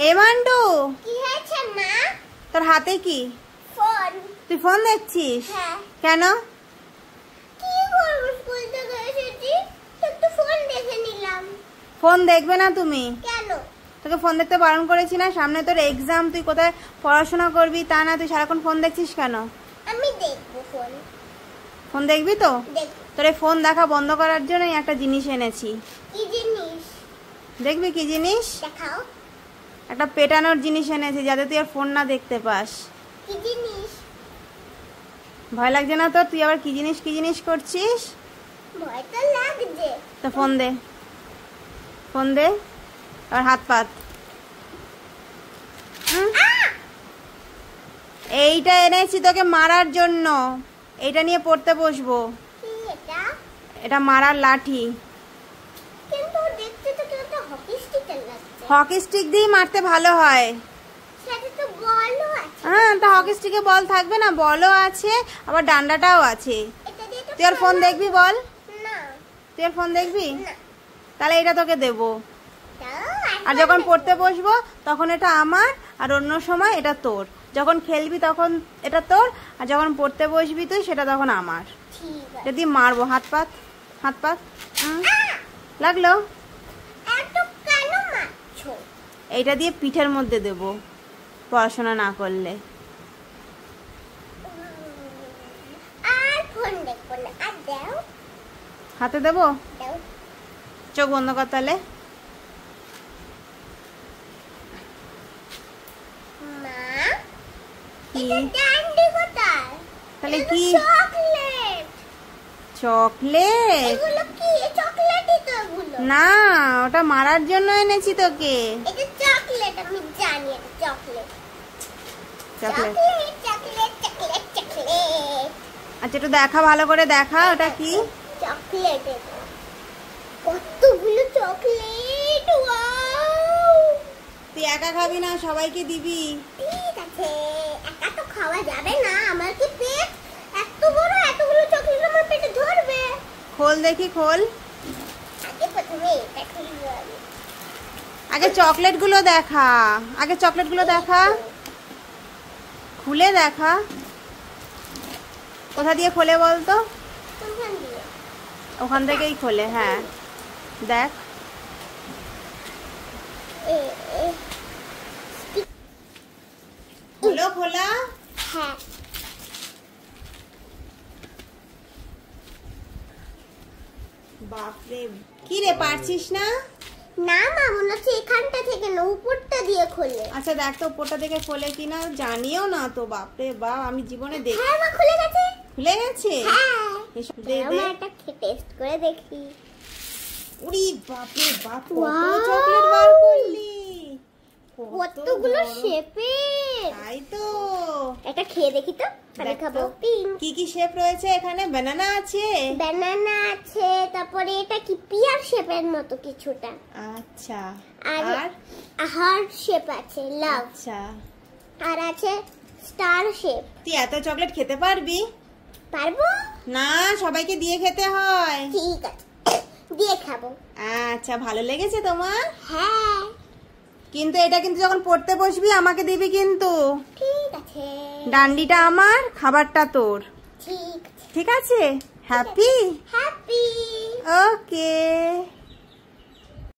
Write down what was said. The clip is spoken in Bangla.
এ মান্টু, কি হয়েছে মা? তোর হাতে কি? ফোন। তুই ফোন দেখছিস? হ্যাঁ। কেন? কি করব, স্কুল থেকে এসেছি একটু ফোন দেখে নিলাম। ফোন দেখবে না তুমি? কেন? তোকে ফোন দেখতে বারণ করেছি না? সামনে তোর এক্সাম, তুই কোথায় পড়াশোনা করবি তা না, তুই সারাক্ষণ ফোন দেখছিস কেন? আমি দেখবো ফোন। ফোন দেখবি তো? দেখবো। তোর এই ফোন দেখা বন্ধ করার জন্যই একটা জিনিস এনেছি। কি জিনিস? দেখবি কি জিনিস? দেখাও। একটা পেটানোর জিনিস এনেছি যাতে তুই আর ফোন না দেখতে পাস। কি জিনিস? ভয় লাগছে না তোর? তুই আবার কি জিনিস করছিস? ভয় তো লাগছে। তো ফোন দে, ফোন দে, আর হাত পাত। এইটা এনেছি তোকে মারার জন্য, এইটা নিয়ে পড়তে বসবো। কি এটা? এটা মারার লাঠি। কিন্তু দেখতে তো কেমন হকি স্টিকের লাগছে। হকি স্টিক দিয়ে মারতে ভালো হয়। সাথে তো বলও আছে। হ্যাঁ, তো হকি স্টিকে বল থাকবে না? বলও আছে, আবার ডান্ডাটাও আছে। এটা দিয়ে তো তুই আর ফোন দেখবি বল? না। তুই আর ফোন দেখবি? না। তাহলে এটা তোকে দেবো। দাও, আর যখন পড়তে বসবো তখন এটা আমার, আর অন্য সময় এটা তোর। যখন খেলবি তখন এটা তোর, আর যখন পড়তে বসবি তুই সেটা তখন আমার। ঠিক আছে। যদি মারবো, হাত পাত, হাত পাত। লাগলো? এত কেন মারছো? এইটা দিয়ে পিঠের মধ্যে দেব পড়াশোনা না করলে। আর ফোন দেখবো না। আর দাও। হাতে দেবো? দাও। চোখ বন্ধ কর তাহলে। মা, কি? এটা ক্যান্ডি কোথায়? তাহলে এটা কি? চকলেট। চকলেট? এগুলো কি? চকলেটই তো এগুলো। না, ওটা মারার জন্য এনেছি তোকে। এটা চকলেট, আমি জানি এটা chocolate. Chocolate? Chocolate chocolate chocolate chocolate. আচ্ছা, একটু দেখা, ভালো করে দেখা ওটা কি। চকলেট এটা। কতগুলো চকলেট, ওয়াও! তুই একা খাবি না, সবাইকে দিবি। ঠিক আছে, একা তো খাওয়া যাবে না। আমার কি পেট এত বড়, এতগুলো চকলেট আমার পেটে ধরবে? খোল দেখি, খোল। আগে প্রথমে এটা খুলবো আমি। আগে চকলেট গুলো দেখা, আগে চকলেট গুলো দেখা, খুলে দেখা। কোথা দিয়ে খোলে বলতো? কোনখান দিয়ে? ওখান থেকেই খোলে, হ্যাঁ। দেখ। এ এ খোলো, খোলা। হ্যাঁ। বাপরে, কি রে, পারছিস না? না মা, মনে হচ্ছে এখানটা থেকে না, উপরটা দিয়ে খোলে। আচ্ছা দেখ তো উপরটা থেকে খোলে কিনা, জানিও না তো। বাপরে বাপ, আমি জীবনে দেখ। হ্যাঁ মা, খুলে গেছে। খুলে গেছে? হ্যাঁ। এসব দে, দাঁড়াও দে। মা, এটা টেস্ট করে দেখি। উরি বাপরে বাপ, কত Wow! চকলেট বার করলি। কত কতগুলো বড়। শেপের। তাই তো। এটা খেয়ে দেখি তো। আমি দেখ খাবো তো। পিঙ্ক। কি কি শেপ রয়েছে এখানে? বানানা আছে? ব্যানানা আছে, তারপরে এটা কি পিয়ার শেপের মতো কিছুটা। আচ্ছা। আর আর হার্ট শেপ আছে, লাভ। আচ্ছা, আর আছে স্টার শেপ। তুই এত চকলেট খেতে পারবি? পারবো? না, সবাইকে দিয়ে খেতে হয়। ঠিক আছে, দিয়ে খাবো। আচ্ছা, ভালো লেগেছে তোমার? হ্যাঁ। কিন্তু এটা কিন্তু যখন পড়তে বসবি আমাকে দিবি কিন্তু। ঠিক আছে। ডান্ডিটা আমার, খাবারটা তোর। ঠিক আছে। ঠিক আছে? হ্যাপি? হ্যাপি। ওকে।